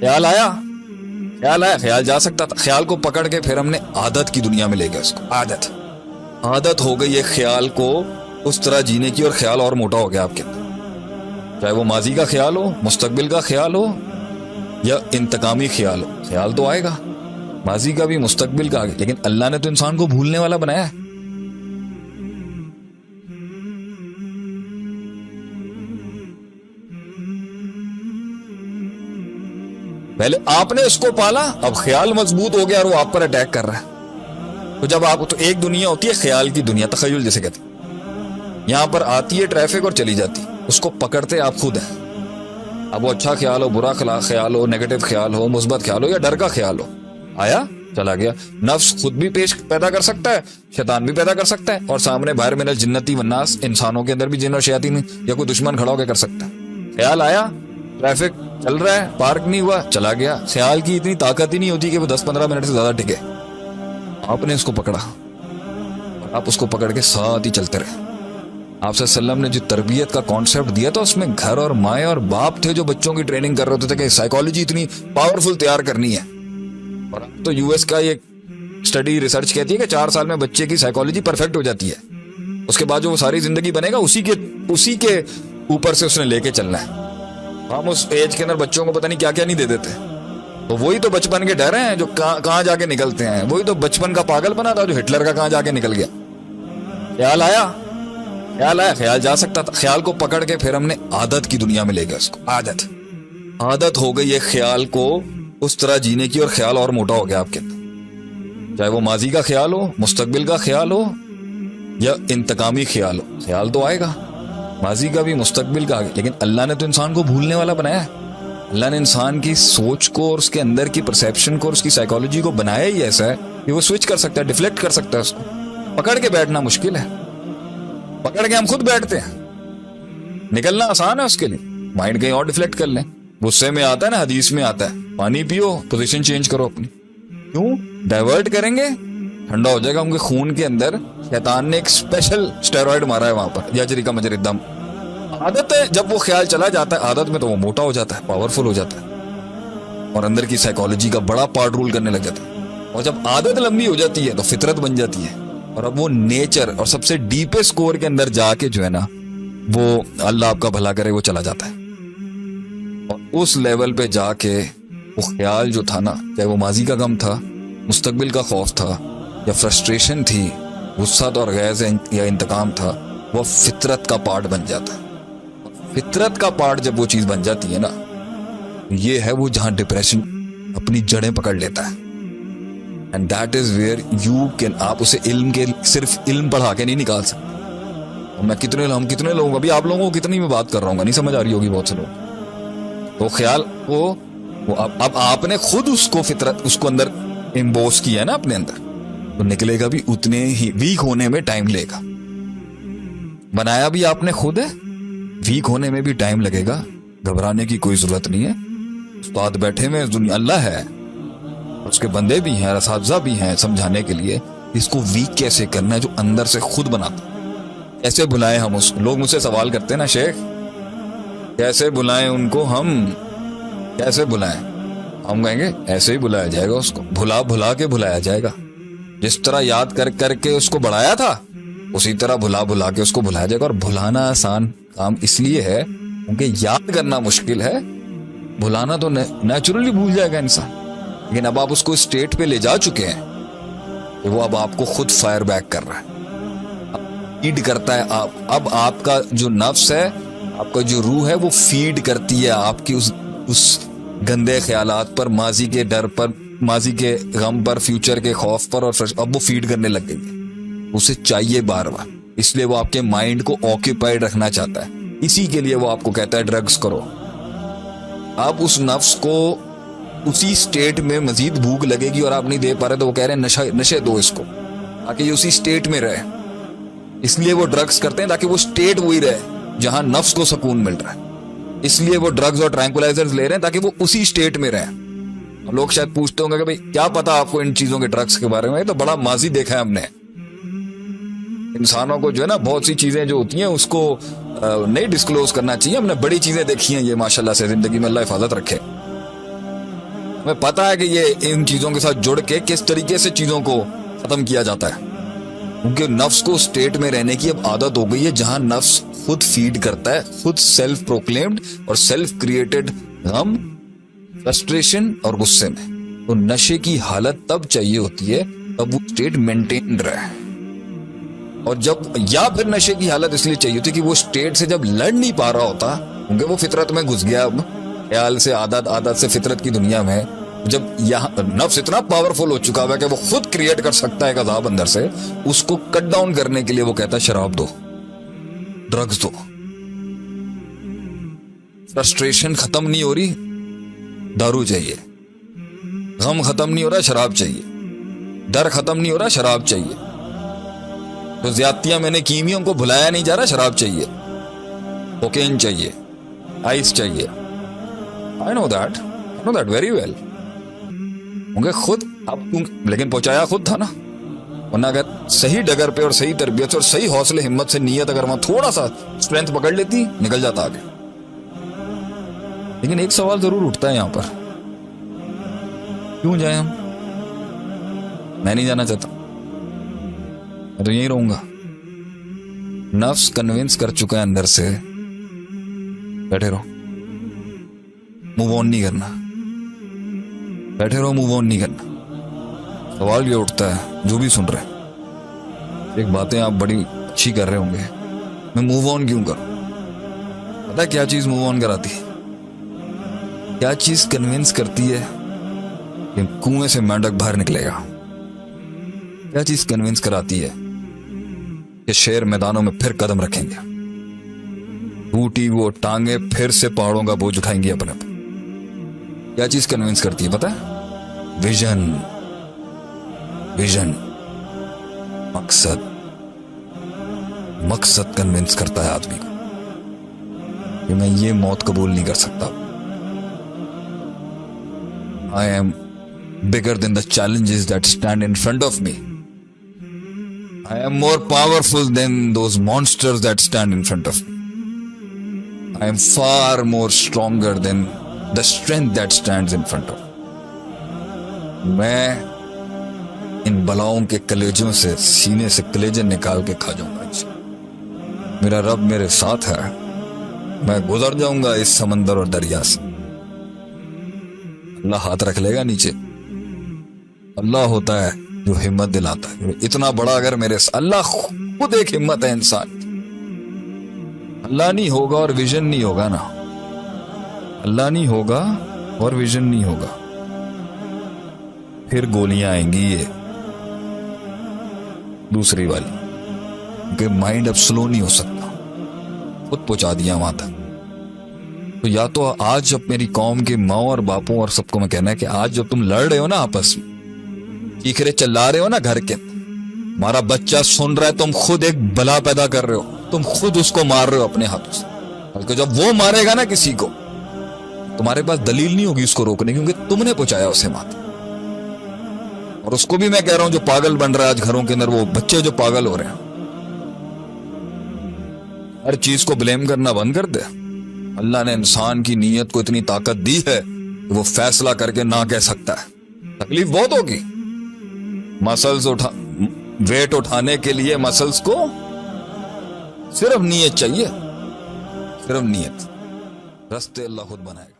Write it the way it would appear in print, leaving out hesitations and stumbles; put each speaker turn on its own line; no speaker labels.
ख्याल आया, ख्याल आया, ख्याल जा सकता था। ख्याल को पकड़ के फिर हमने आदत की दुनिया में ले गए उसको। आदत हो गई है ख्याल को उस तरह जीने की, और ख्याल और मोटा हो गया आपके अंदर। चाहे वो माजी का ख्याल हो, मुस्तकबिल का ख्याल हो, या इंतकामी ख्याल हो। ख्याल तो आएगा माजी का भी, मुस्तकबिल का भी, लेकिन अल्लाह ने तो इंसान को भूलने वाला बनाया है। पहले आपने उसको पाला, अब ख्याल मजबूत हो गया और वो आप पर अटैक कर रहा है। तो जब आप, तो एक दुनिया होती है ख्याल की दुनिया, तखय्युल जिसे कहते हैं। यहां पर आती है ट्रैफिक और चली जाती, उसको पकड़ते आप खुद हैं। अब वो अच्छा ख्याल हो, बुरा ख्याल हो, नेगेटिव ख्याल हो, मुस्बत ख्याल हो, या डर का ख्याल हो, आया चला गया। नफ्स खुद भी पैदा कर सकता है, शैतान भी पैदा कर सकता है, और सामने बाहर मिनल जिन्नती वन्नास, इंसानों के अंदर भी जिन्न और शैतान या कोई दुश्मन खड़ा होकर कर सकता है। ख्याल आया, ट्रैफिक चल रहा है, पार्क नहीं हुआ, चला गया। ख्याल की इतनी ताकत ही नहीं होती कि वो 10-15 मिनट से ज्यादा टिके। आपने उसको पकड़ा और आप उसको पकड़ के साथ ही चलते रहे। आपसे सल्लम ने जो तरबियत का कॉन्सेप्ट दिया था, उसमें घर और माए और बाप थे जो बच्चों की ट्रेनिंग कर रहे होते थे कि साइकोलॉजी इतनी पावरफुल तैयार करनी है। और तो यूएस का ये स्टडी रिसर्च कहती है कि 4 साल में बच्चे की साइकोलॉजी परफेक्ट हो जाती है। उसके बाद जो वो सारी जिंदगी बनेगा उसी के ऊपर से उसने लेके चलना है। हम उस एज के अंदर बच्चों को पता नहीं क्या क्या नहीं दे देते। तो वही तो बचपन के डर हैं जो कहां जाके निकलते हैं। वही तो बचपन का पागलपना था जो हिटलर का कहां जाके निकल गया। ख्याल आया, ख्याल जा सकता था। ख्याल को पकड़ के फिर हमने आदत की दुनिया में ले गए उसको। आदत हो गई है ख्याल को उस तरह जीने की, और ख्याल और मोटा हो गया आपके अंदर। चाहे वो माजी का ख्याल हो, मुस्तकबिल का ख्याल हो, या इंतकामी ख्याल हो। ख्याल तो आएगा माजी का भी, मुस्तकबिल का भी, लेकिन अल्लाह ने तो इंसान को भूलने वाला बनाया है। अल्लाह ने इंसान की सोच को और उसके अंदर की परसेप्शन को और उसकी साइकोलॉजी को बनाया ही ऐसा है कि वो स्विच कर सकता है, डिफ्लेक्ट कर सकता है। उसको पकड़ के बैठना मुश्किल है। पकड़ के हम खुद बैठते हैं, निकलना आसान है उसके लिए। माइंड कहीं और डिफ्लेक्ट कर लें। गुस्से में आता है ना, हदीस में आता है, पानी पियो, पोजीशन चेंज करो अपनी। क्यों डाइवर्ट करेंगे? ठंडा हो जाएगा। उनके खून के अंदर शैतान ने एक स्पेशल स्टेरॉइड मारा है वहां पर, यजरी का मजरी दम। आदत है, जब वो ख्याल चला जाता है आदत में, तो वो मोटा हो जाता है, पावरफुल हो जाता है, और अंदर की साइकोलॉजी का बड़ा पार्ट रूल करने लग जाता है। और जब आदत लंबी हो जाती है तो फितरत बन जाती है, और अब वो नेचर और सबसे डीपेस्ट कोर के अंदर जाके जो है ना, वो अल्लाह आपका भला करे, वो चला जाता है। और उस लेवल पे जाके वो ख्याल जो था ना, चाहे वो माजी का गम था, मुस्तकबिल का खौफ था, या फ्रस्ट्रेशन थी, गुस्सा तो और गैज़ या इंतकाम था, वो फितरत का पार्ट बन जाता है। फितरत का पार्ट जब वो चीज बन जाती है ना, ये है वो जहां डिप्रेशन अपनी जड़ें पकड़ लेता है। And that is where you can, आप उसे इल्म के, सिर्फ इल्म पढ़ा के नहीं निकाल सकते। हम कितने लोगों, अभी आप लोगों को कितनी मैं बात कर रहा हूँ, नहीं समझ आ रही होगी बहुत से लोग। तो ख्याल वो अब आपने खुद उसको फितरत, उसको अंदर इम्बोस किया है ना अपने अंदर, तो निकलेगा भी उतने ही। वीक होने में टाइम लेगा। बनाया भी आपने खुद है, वीक होने में भी टाइम लगेगा। घबराने की कोई जरूरत नहीं है। उस्ताद बैठे में दुनिया, अल्लाह है, उसके बंदे भी हैं, असातिज़ा भी हैं समझाने के लिए इसको वीक कैसे करना है, जो अंदर से खुद बनाता। कैसे बुलाएं हम उसको? लोग मुझसे सवाल करते हैं ना, शेख कैसे बुलाएं उनको, हम कैसे बुलाएं? हम कहेंगे ऐसे ही बुलाया जाएगा उसको, भुला भुला के बुलाया जाएगा। जिस तरह याद कर करके उसको बढ़ाया था, उसी तरह भुला भुला के उसको भुलाया जाएगा। और भुलाना आसान काम इसलिए है क्योंकि याद करना मुश्किल है, भुलाना तो नेचुरली भूल जाएगा इंसान। लेकिन अब आप उसको स्टेट पे ले जा चुके हैं कि वो अब आपको खुद फायर बैक कर रहा है, फीड करता है। अब आपका जो नफ्स है, आपका जो रूह है, वो फीड करती है आपकी उस गंदे ख्यालात पर, माजी के डर पर, माजी के गम पर, फ्यूचर के खौफ पर, और अब वो फीड करने लग गई है। उसे चाहिए बार बार, इसलिए वो आपके माइंड को ऑक्यूपाइड रखना चाहता है। इसी के लिए वो आपको कहता है ड्रग्स करो। आप उस नफ्स को उसी स्टेट में मजीद भूख लगेगी और आप नहीं दे पा रहे, तो वो कह रहे हैं नशे दो इसको, ताकि ये उसी स्टेट में रहे। इसलिए वो ड्रग्स करते हैं ताकि वो स्टेट वही रहे जहां नफ्स को सुकून मिल रहा है। इसलिए वो ड्रग्स और ट्रैंकुलाइजर्स ले रहे हैं ताकि वो उसी स्टेट में रहे। लोग शायद पूछते होंगे कि भाई क्या पता आपको इन चीजों के, ड्रग्स के बारे में? तो बड़ा माजी देखा है हमने। इंसानों को जो है ना, बहुत सी चीजें जो होती हैं उसको नहीं डिस्क्लोज करना चाहिए। हमने बड़ी चीजें देखी हैं ये, माशाल्लाह से, जिंदगी में अल्लाह हिफाजत रखे। हमें पता है कि ये इन चीजों के साथ जुड़ के किस तरीके से चीजों को खत्म किया जाता है, क्योंकि नफ्स को स्टेट में रहने की अब आदत हो गई है जहां नफ्स खुद फीड करता है, खुद सेल्फ प्रोक्लेम्ड और सेल्फ क्रिएटेड गम, फ्रस्ट्रेशन और गुस्से में। तो नशे की हालत तब चाहिए होती है तब वो स्टेट मेंटेन रहे, और जब या फिर नशे की हालत इसलिए चाहिए होती है कि वो स्टेट से जब लड़ नहीं पा रहा होता, क्योंकि वो फितरत में घुस गया, अब ख्याल से आदत से फितरत की दुनिया में, जब यहाँ नफ्स इतना पावरफुल हो चुका है कि वो खुद क्रिएट कर सकता है एक अज़ाब अंदर से, उसको कट डाउन करने के लिए वो कहता है शराब दो, ड्रग्स दो। फ्रस्ट्रेशन खत्म नहीं हो रही, दारू चाहिए। गम खत्म नहीं हो रहा, शराब चाहिए। डर खत्म नहीं हो रहा, शराब चाहिए। तो ज्यादतियां मैंने कीमियों को भुलाया नहीं जा रहा, शराब चाहिए, कोकेन चाहिए, आइस चाहिए। I know that very well. होंगे खुद अब तुम, लेकिन पहुंचाया खुद था ना, वरना अगर सही डगर पे और सही तरबियत से और सही हौसले हिम्मत से नीयत अगर वहां थोड़ा सा स्ट्रेंथ पकड़ लेती, निकल जाता आगे। लेकिन एक सवाल जरूर उठता है यहां पर, क्यों जाए हम? मैं नहीं जाना चाहता, मैं तो यहीं रहूंगा। नफ्स कन्विंस कर चुका है अंदर से, बैठे रहो, मूव ऑन नहीं करना, बैठे रहो, मूव ऑन नहीं करना। सवाल ये उठता है, जो भी सुन रहे हैं, एक बातें आप बड़ी अच्छी कर रहे होंगे, मैं मूव ऑन क्यों करूं? पता है क्या चीज मूव ऑन कराती है? क्या चीज कन्विंस करती है कि कुएं से मेंढक बाहर निकलेगा? क्या चीज कन्विंस कराती है कि शेर मैदानों में फिर कदम रखेंगे, टूटी वो टांगे फिर से पहाड़ों का बोझ उठाएंगी अपने पर? क्या चीज कन्विंस करती है पता है? विजन, मकसद कन्विंस करता है आदमी को कि मैं ये मौत कबूल नहीं कर सकता। I am bigger than the challenges that stand in front of me. I am more powerful than those monsters that stand in front of me. I am far more stronger than the strength that stands in front of me. मैं इन बलाओं के कलेजों से, सीने से कलेजे निकाल के खा जाऊंगा। मेरा रब मेरे साथ है, मैं गुजर जाऊंगा इस समंदर और दरिया से। अल्लाह हाथ रख लेगा नीचे। अल्लाह होता है जो हिम्मत दिलाता है। इतना बड़ा अगर मेरे, अल्लाह खुद एक हिम्मत है इंसान। अल्लाह नहीं होगा और विजन नहीं होगा ना, अल्लाह नहीं होगा और विजन नहीं होगा, फिर गोलियां आएंगी ये दूसरी वाली, क्योंकि माइंड अब स्लो नहीं हो सकता, खुद पहुंचा दिया वहां तक। तो या तो आज अब मेरी कौम के माओ और बापों और सबको मैं कहना है कि आज जब तुम लड़ रहे हो ना आपस में, चीखरे चिल्ला रहे हो ना घर के, हमारा बच्चा सुन रहा है, तुम खुद एक बला पैदा कर रहे हो, तुम खुद उसको मार रहे हो अपने हाथों से। बल्कि जब वो मारेगा ना किसी को, तुम्हारे पास दलील नहीं होगी उसको रोकने, क्योंकि तुमने पहुंचाया उसे मात। और उसको भी मैं कह रहा हूं जो पागल बन रहा है आज घरों के अंदर, वो बच्चे जो पागल हो रहे हैं, हर चीज को ब्लेम करना बंद कर दे। अल्लाह ने इंसान की नीयत को इतनी ताकत दी है कि वो फैसला करके ना कह सकता है। तकलीफ बहुत होगी, मसल्स वेट उठाने के लिए मसल्स को सिर्फ नीयत चाहिए, सिर्फ नीयत। रास्ते अल्लाह खुद बनाएगा।